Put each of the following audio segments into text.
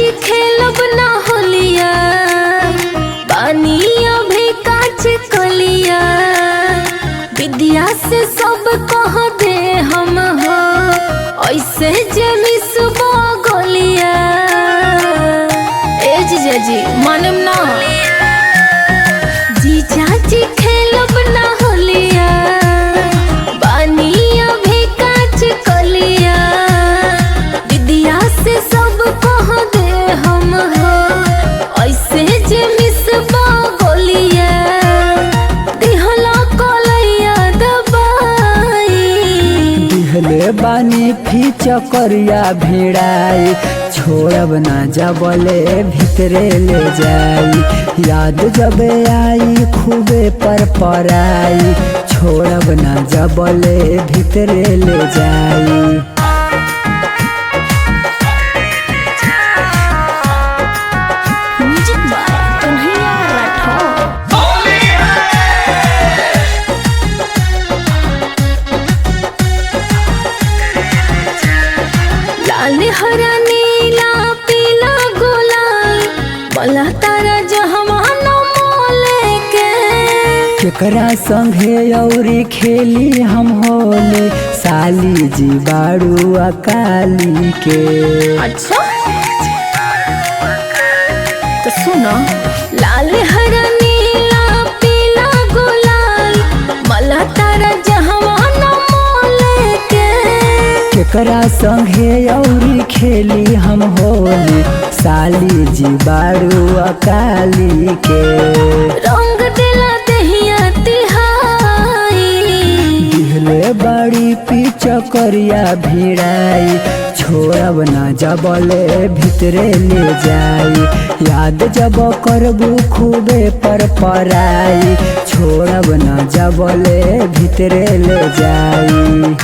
जी खेलब ना होलिया, पानी अभी काच कलिया, विद्या से सब कह दे हम हो, ऐसे जे मिसबा गोलिया। ए जीजा जी मानम ना, जीजा जी खेलब ना होलिया, पानी अभी काच कलिया, विद्या से सब कह दे हम हो, ऐसे जे मिसबा गोलिया। दिहला कलैया दबाई, दिहले बानी फीच करिया भिड़ाई, छोड़ब ना जबले भीतरे ले जाई, याद जब आई खूबे पर पराई, छोड़ब ना जबले भीतरे ले जाई। लाल हरा नीला पीला गुलाल, बोला तारा जहमानो मोले के। केकरा संगे औरी खेली हम होले, साली जी बाड़ू अकाली के। अच्छा तो सुनो, लाल हरा नीला पीला गुलाल, बोला तारा जहमानो मोले के। केकरा संगे औरी खेली हम होली, साली जी बाड़ू अकाली के। रंग दिला दहिया तिहाई, दिहले बाड़ी पीछ करिया भिड़ाई, छोड़ब ना जबले भीतरे ले जाई, याद जब करबू खूबे पर पराई, छोड़ब ना जबले भीतरे ले जाई।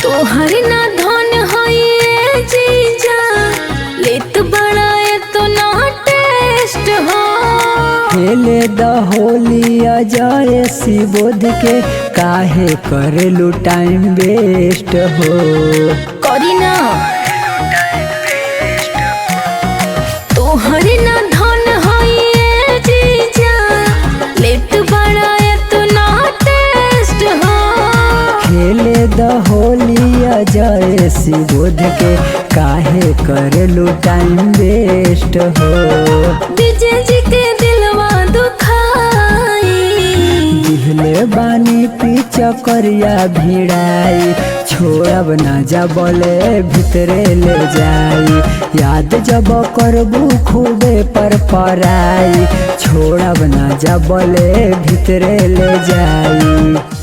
तोहर ना धन होइए जीजा, लेत बड़ा तो ना टेस्ट हो। खेले द होली अजय शिवोध के, काहे करेलू टाइम वेस्ट हो। करी ना, तोहर ना धन होइए जीजा, लेत बड़ा तो ना टेस्ट हो। खेले द होली अजय शिवोध के, काहे करेलू टाइम वेस्ट हो। डीजे जी के दिलवा दुखाई, दिहले बानी पीछ करिया भिड़ाई, छोड़ब ना जबले भीतरे ले जाई, याद जब करबू खूबे पर पराई, छोड़ब ना जबले भीतरे ले जाई।